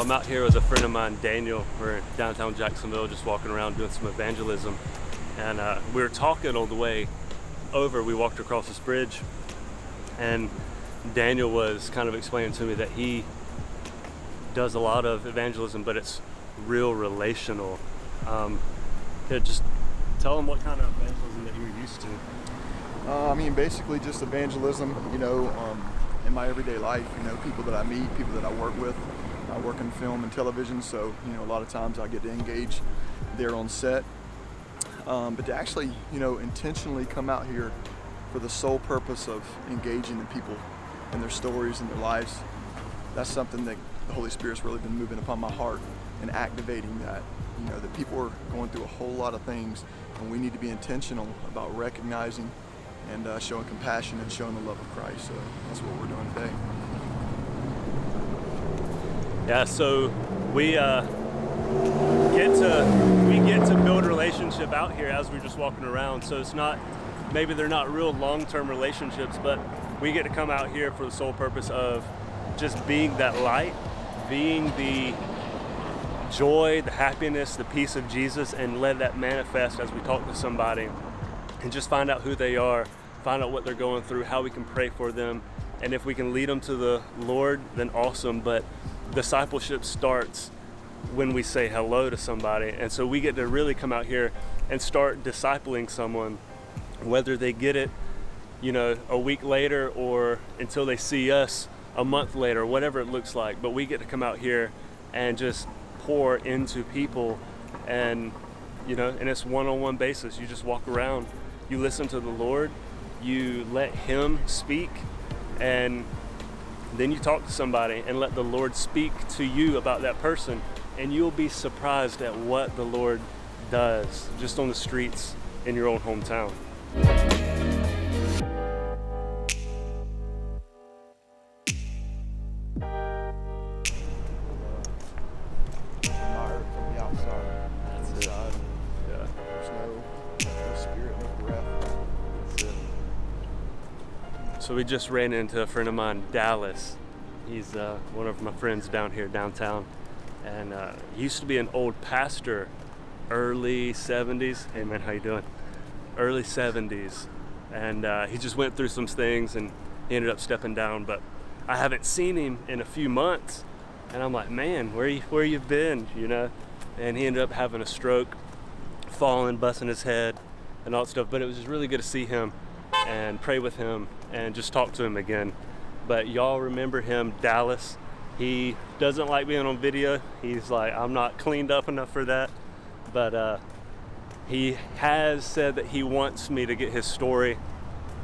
I'm out here with a friend of mine, Daniel. We're in downtown Jacksonville, just walking around doing some evangelism. And we were talking on the way over. We walked across this bridge, and Daniel was kind of explaining to me that he does a lot of evangelism, but it's real relational. Just tell him what kind of evangelism that you're used to. Basically just evangelism, in my everyday life, people that I meet, people that I work with. I work in film and television, so, a lot of times I get to engage there on set. But to actually, intentionally come out here for the sole purpose of engaging the people and their stories and their lives, that's something that the Holy Spirit's really been moving upon my heart and activating that. That people are going through a whole lot of things, and we need to be intentional about recognizing and showing compassion and showing the love of Christ. So that's what we're doing today. Yeah, so we get to build a relationship out here as we're just walking around. So it's not, maybe they're not real long-term relationships, but we get to come out here for the sole purpose of just being that light, being the joy, the happiness, the peace of Jesus, and let that manifest as we talk to somebody and just find out who they are, find out what they're going through, how we can pray for them, and if we can lead them to the Lord, then awesome. But discipleship starts when we say hello to somebody, and so we get to really come out here and start discipling someone, whether they get it, a week later or until they see us a month later, whatever it looks like. But we get to come out here and just pour into people, and and it's one-on-one basis. You just walk around, you listen to the Lord, you let Him speak, and then you talk to somebody and let the Lord speak to you about that person, and you'll be surprised at what the Lord does just on the streets in your own hometown. So we just ran into a friend of mine, Dallas. He's one of my friends down here downtown, and he used to be an old pastor, early 70s. Hey man, how you doing? Early 70s, and he just went through some things and he ended up stepping down. But I haven't seen him in a few months, and I'm like, man, where you been? And he ended up having a stroke, falling, busting his head, and all that stuff. But it was just really good to see him and pray with him and just talk to him again. But y'all remember him, Dallas. He doesn't like being on video. He's like, I'm not cleaned up enough for that. But he has said that he wants me to get his story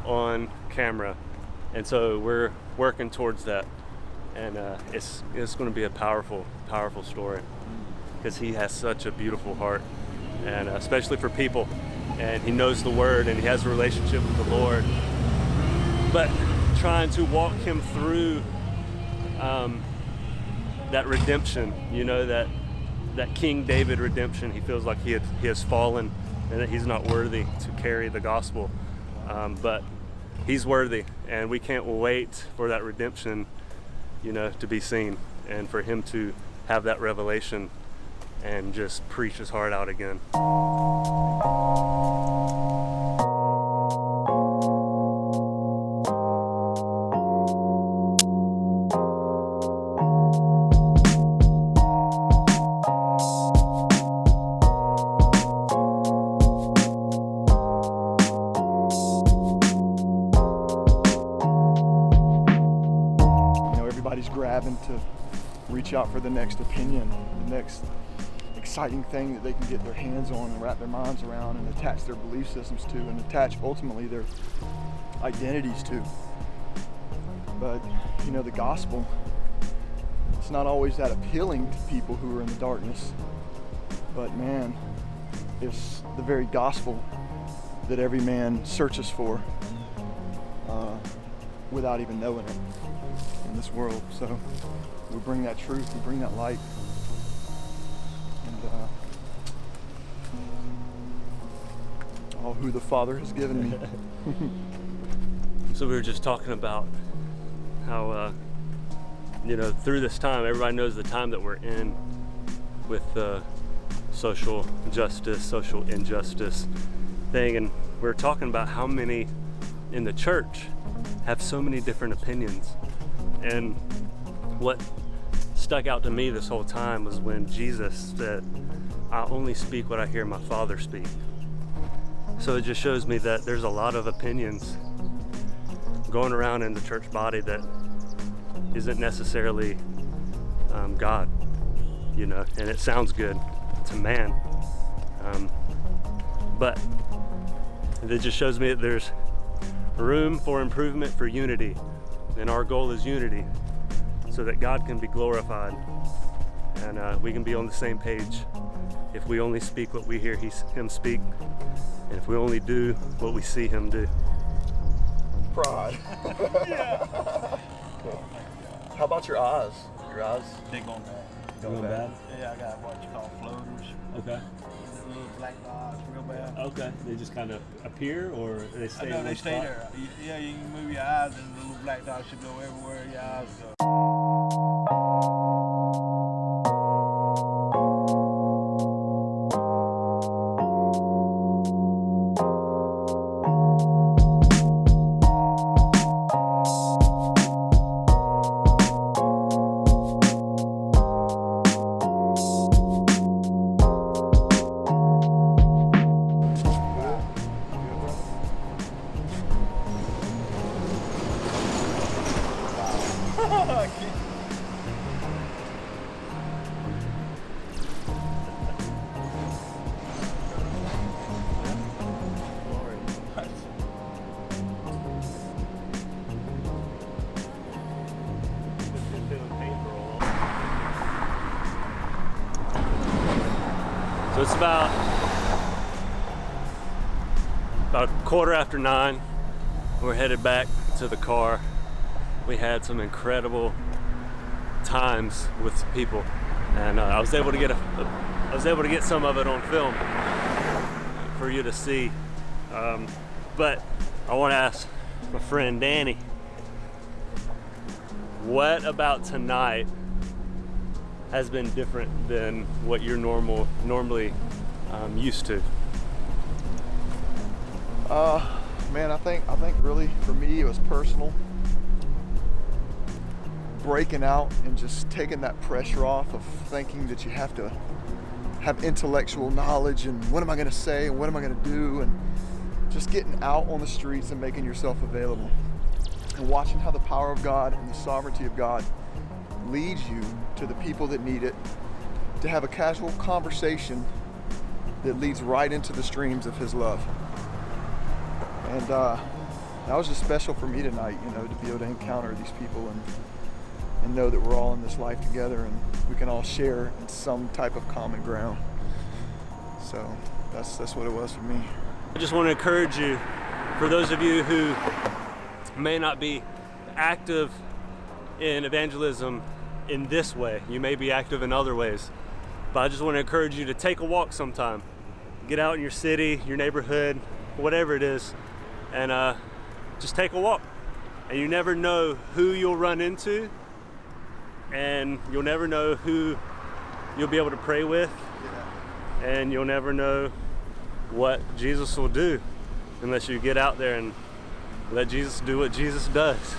on camera, and so we're working towards that. And it's going to be a powerful story, because he has such a beautiful heart, and especially for people. And he knows the Word, and he has a relationship with the Lord. But trying to walk him through that redemption, that King David redemption. He feels like he has fallen and that he's not worthy to carry the gospel. But he's worthy, and we can't wait for that redemption, to be seen, and for him to have that revelation and just preach his heart out again. Everybody's grabbing to reach out for the next opinion, the next exciting thing that they can get their hands on and wrap their minds around and attach their belief systems to, and attach ultimately their identities to. But the gospel, it's not always that appealing to people who are in the darkness, but man, it's the very gospel that every man searches for without even knowing it in this world. So we bring that truth, we bring that light, and all who the Father has given me. So we were just talking about how through this time, everybody knows the time that we're in with the social justice, social injustice thing, and we're talking about how many in the church have so many different opinions. And what stuck out to me this whole time was when Jesus said, "I only speak what I hear my Father speak." So it just shows me that there's a lot of opinions going around in the church body that isn't necessarily God, and it sounds good to man. But it just shows me that there's room for improvement, for unity. And our goal is unity so that God can be glorified and we can be on the same page if we only speak what we hear him speak, and if we only do what we see him do. Pride. Yeah. How about your eyes? Your eyes? They going bad. Going bad? Yeah, I got what you call floaters. Okay. The little black dots, real bad. Okay. They just kind of appear, or they stay in No, one they stay spot? there. Yeah, you can move your eyes and the little black dots should go everywhere your eyes go. So it's about 9:15. We're headed back to the car. We had some incredible times with people, and I was able to get some of it on film for you to see. But I want to ask my friend Danny, what about tonight has been different than what you're normally used to? Man, I think really for me it was personal. Breaking out and just taking that pressure off of thinking that you have to have intellectual knowledge and what am I going to say and what am I going to do, and just getting out on the streets and making yourself available and watching how the power of God and the sovereignty of God leads you to the people that need it, to have a casual conversation that leads right into the streams of his love. And that was just special for me tonight, to be able to encounter these people and know that we're all in this life together and we can all share in some type of common ground. So that's what it was for me. I just want to encourage you, for those of you who may not be active in evangelism in this way, you may be active in other ways, but I just want to encourage you to take a walk sometime. Get out in your city, your neighborhood, whatever it is, and just take a walk. And you never know who you'll run into, and you'll never know who you'll be able to pray with, and you'll never know what Jesus will do unless you get out there and let Jesus do what Jesus does.